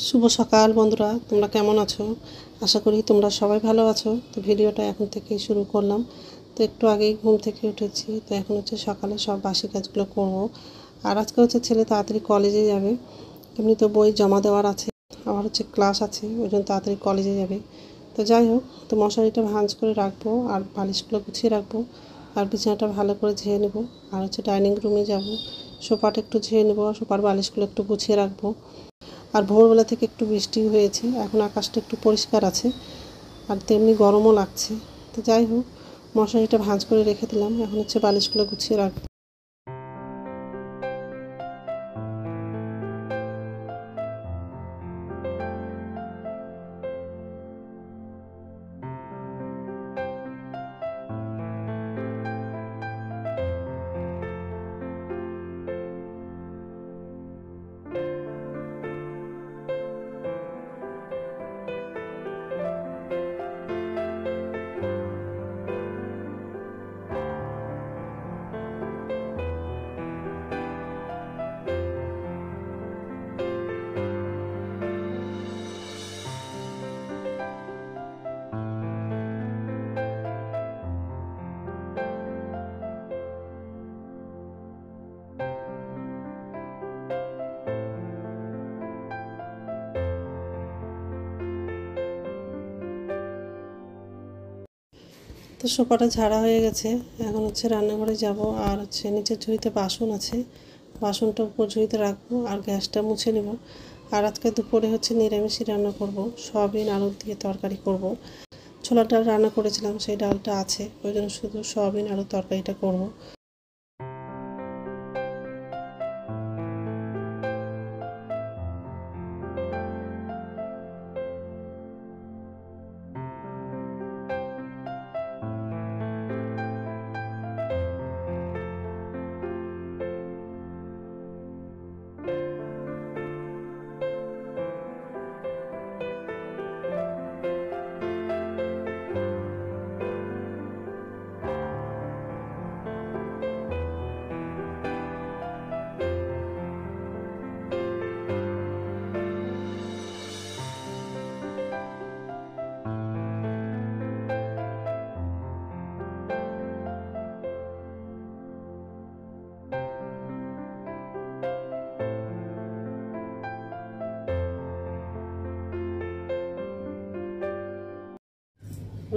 শুভ সকাল বন্ধুরা, তোমরা কেমন আছো? আশা করি তোমরা সবাই ভালো আছো। তো ভিডিওটা এখন থেকেই শুরু করলাম। তো একটু আগেই ঘুম থেকে উঠেছি, তো এখন হচ্ছে সকালে সব বাসি কাজগুলো করব। আর আজকে হচ্ছে ছেলে তাড়াতাড়ি কলেজে যাবে, এমনি তো বই জমা দেওয়ার আছে, আবার হচ্ছে ক্লাস আছে, ওই জন্য তাড়াতাড়ি কলেজে যাবে। তো যাই হোক, তো মশারিটা ভাঁজ করে রাখবো আর বালিশগুলো গুছিয়ে রাখবো, আর বিছানাটা ভালো করে ঝেড়ে নেবো। আর হচ্ছে ডাইনিং রুমে যাব, সোফাটা একটু ঝেড়ে নেবো, সোফার বালিশগুলো একটু গুছিয়ে রাখবো। আর ভোরবেলা থেকে একটু বৃষ্টি হয়েছে, এখন আকাশটা একটু পরিষ্কার আছে, আর তেমনি গরমও লাগছে। তো যাই হোক, মশারিটা ভাঁজ করে রেখে দিলাম, এখন হচ্ছে বালিশগুলো গুছিয়ে রাখবো। তো সোফাটা ঝাড়া হয়ে গেছে, এখন হচ্ছে রান্নাঘরে যাব। আর হচ্ছে নিচের ঝুড়িতে বাসন আছে, বাসনটা উপর ঝুড়িতে রাখবো আর গ্যাসটা মুছে নেব। আর আজকে দুপুরে হচ্ছে নিরামিষই রান্না করব, সয়াবিন আলু দিয়ে তরকারি করব। ছোলার ডাল রান্না করেছিলাম, সেই ডালটা আছে, ওই জন্য শুধু সয়াবিন আলু তরকারিটা করব।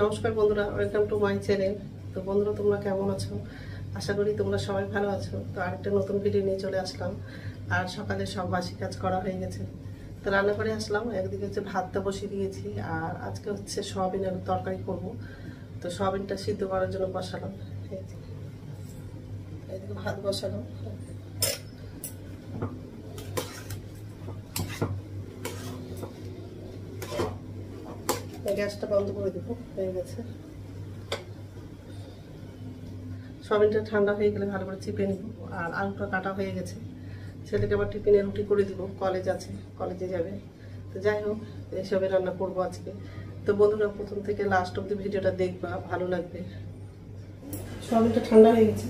নমস্কার বন্ধুরা, ওয়েলকাম টু মাই চ্যানেল। তো বন্ধুরা, তোমরা কেমন আছো? আশা করি তোমরা সবাই ভালো আছো। তো আরেকটা নতুন ভিডিও নিয়ে চলে আসলাম। আর সকালে সব বাসি কাজ করা হয়ে গেছে, তো রান্না করে আসলাম। একদিকে হচ্ছে ভাতটা বসিয়ে দিয়েছি, আর আজকে হচ্ছে সয়াবিন আলুর তরকারি করব। তো সয়াবিনটা সিদ্ধ করার জন্য বসালাম, এইদিকে ভাত বসালাম। গ্যাসটা বন্ধ করে দেবো, হয়ে গেছে। সয়াবিনটা ঠান্ডা হয়ে গেলে ভালো করে চিপে নিব। আর আলুটা কাটা হয়ে গেছে, ছেলেকে আবার টিফিনে রুটি করে দিব, কলেজ আছে, কলেজে যাবে। তো যাই হোক, এইসবে রান্না করবো আজকে। তো বন্ধুরা, প্রথম থেকে লাস্ট অব্দি ভিডিওটা দেখবা, ভালো লাগবে। সয়াবিনটা ঠান্ডা হয়ে গেছে।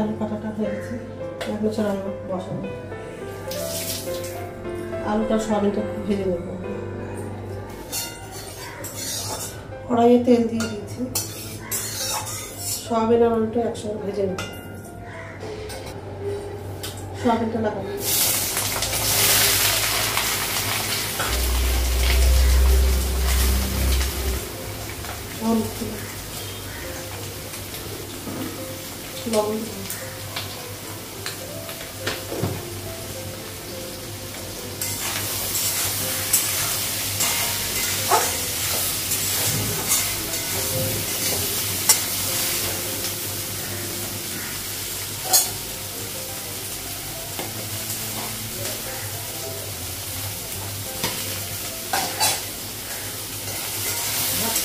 আলু কাটাটা হয়ে গেছে, এখন হচ্ছে রান্না বসাবো। আলুটা সয়াবিনটা ভেজে নেব। কড়াইয়ে তেল দিয়ে দিয়েছি, সয়াবিন আর আলুটা একসঙ্গে ভেজে নেব। সয়াবিনটা লাগাবো। লবণ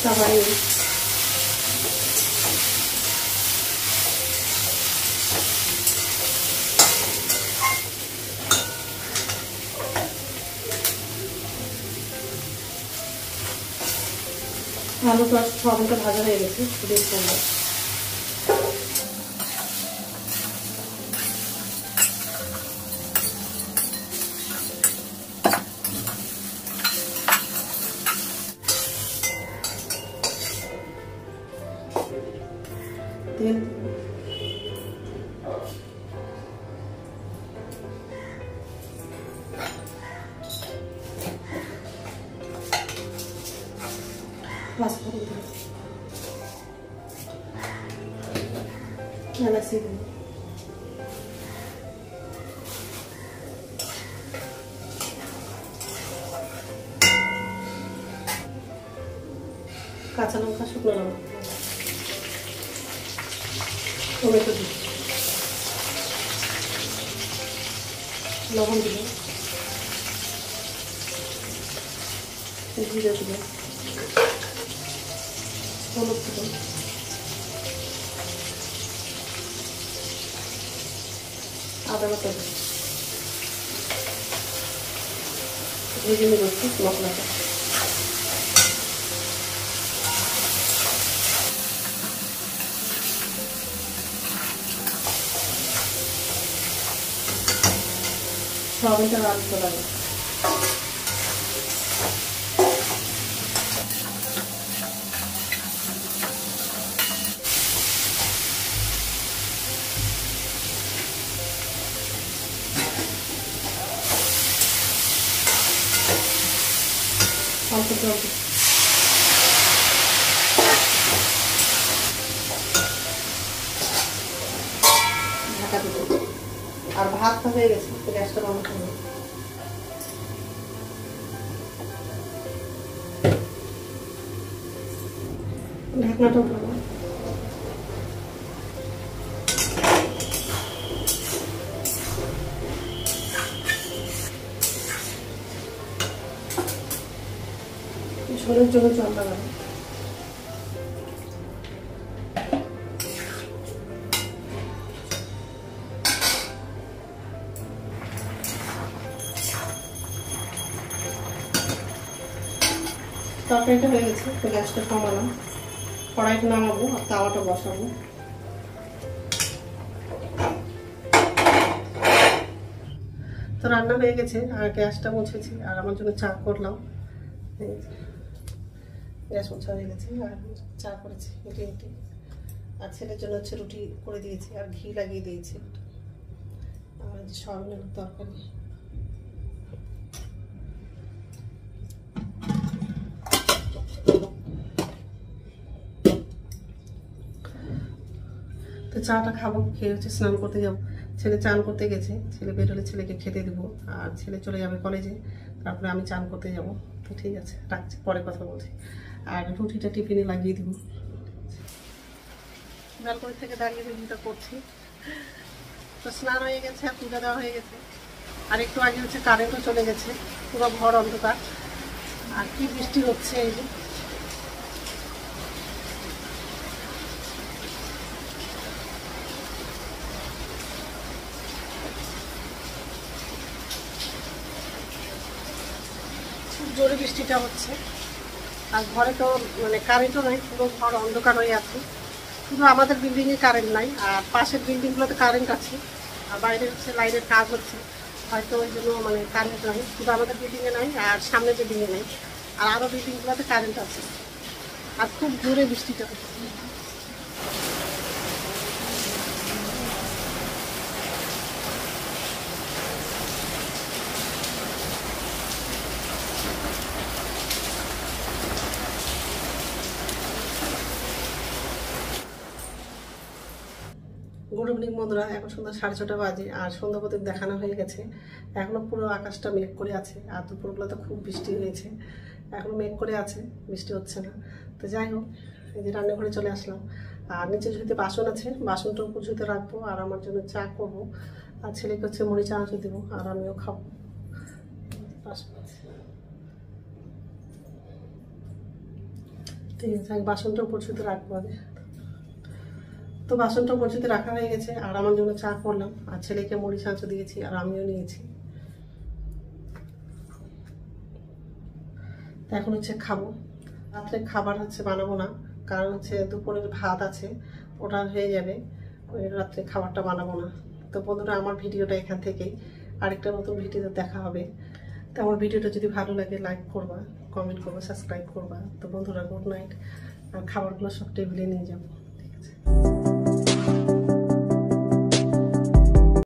তাওয়ায় আলুটা সবটা ভাজা হয়ে গেছে, দিয়ে করবো। তেল এলাচি দিন, কাঁচা লঙ্কা, শুকনো লঙ্কা, টমেটো দিন, লবণ দিবেন, জিরে দিবেন, হলুদ দিবেন, আদা বাটা দিন, ভেজে নেব একটু মশলাটা। সয়াবিনটা রাখতে লাগে। অল্প জল ঢাকা দেবো। আর ভাতটা হয়ে গেছে, গ্যাসটা বন্ধ করবো। ঢাকনাটা উঠাবো। ঝোলের জন্য জল লাগাবো। তরকারিটা হয়ে গেছে, তো গ্যাসটা কমালাম, কড়াইটা নামাবো আর তাওয়াটা বসাবো। তো রান্না হয়ে গেছে আর গ্যাসটা মুছেছি আর আমার জন্য চা করলাম। গ্যাস মোছা হয়ে গেছে আর চা করেছি রুটি, আর ছেলের জন্য হচ্ছে রুটি করে দিয়েছি আর ঘি লাগিয়ে দিয়েছি। আর সয়াবিনের তরকারি। তো চাটা খাবো, খেয়ে হচ্ছে স্নান করতে যাবো। ছেলে চান করতে গেছে, ছেলে বেরোলে ছেলেকে খেতে দেবো, আর ছেলে চলে যাবে কলেজে, তারপরে আমি চান করতে যাব। তো ঠিক আছে, রাখছি, পরে কথা বলছি। আর রুটিটা টিফিনে লাগিয়ে দেবো। ব্যালকনি থেকে দাঁড়িয়ে রুটিটা করছি। তো স্নান হয়ে গেছে আর পূজা দেওয়া হয়ে গেছে। আর একটু আগে হচ্ছে কারেন্টও চলে গেছে, পুরো ঘর অন্ধকার। আর কি বৃষ্টি হচ্ছে, এই যে জোরে বৃষ্টিটা হচ্ছে। আর ঘরে তো মানে কারেন্টও নাই, পুরো ঘর অন্ধকার হয়ে আছে। শুধু আমাদের বিল্ডিংয়ে কারেন্ট নাই, আর পাশের বিল্ডিংগুলোতে কারেন্ট আছে, আর বাইরে হচ্ছে লাইটের কাজ হচ্ছে, হয়তো ওই জন্য মানে কারেন্ট নাই। শুধু আমাদের বিল্ডিংয়ে নাই, আর সামনে বিল্ডিংয়ে নাই, আর আরও বিল্ডিংগুলোতে কারেন্ট আছে। আর খুব জোরে বৃষ্টিটা হচ্ছে। গুড ইভিনিং বন্ধুরা, এখন সন্ধ্যা 6:30 বাজে আর সন্ধ্যা প্রদীপ দেখানো হয়ে গেছে। এখনো পুরো আকাশটা মেঘ করে আছে, আর দুপুরবেলাতে খুব বৃষ্টি হয়েছে। এখনো মেঘ করে আছে, বৃষ্টি হচ্ছে না। তো যাই হোক, এই যে রান্নাঘরে চলে আসলাম। আর নিচে ঝুড়িতে বাসন আছে, বাসনটা উপর ঝুড়িতে রাখবো, আর আমার জন্য চা করবো, আর ছেলেকে হচ্ছে মুড়ি চানাচুর দেবো, আর আমিও খাবো। ঠিক আছে, বাসনটা উপর ঝুড়িতে রাখবো আগে। তো বাসনটা পর্যন্ত রাখা হয়ে গেছে, আর আমার জন্য চা করলাম, আর ছেলেকে মুড়ি চানাচুর দিয়েছি, আর আমিও নিয়েছি। এখন হচ্ছে খাবো। রাত্রে খাবার হচ্ছে বানাবো না, কারণ হচ্ছে দুপুরের ভাত আছে, ওটা হয়ে যাবে, ওই রাত্রে খাবারটা বানাবো না। তো বন্ধুরা, আমার ভিডিওটা এখান থেকেই, আরেকটা নতুন ভিডিওতে দেখা হবে। তো আমার ভিডিওটা যদি ভালো লাগে লাইক করবা, কমেন্ট করবা, সাবস্ক্রাইব করবা। তো বন্ধুরা, গুড নাইট। আর খাবারগুলো সব টেবিলে নিয়ে যাবো, ঠিক আছে।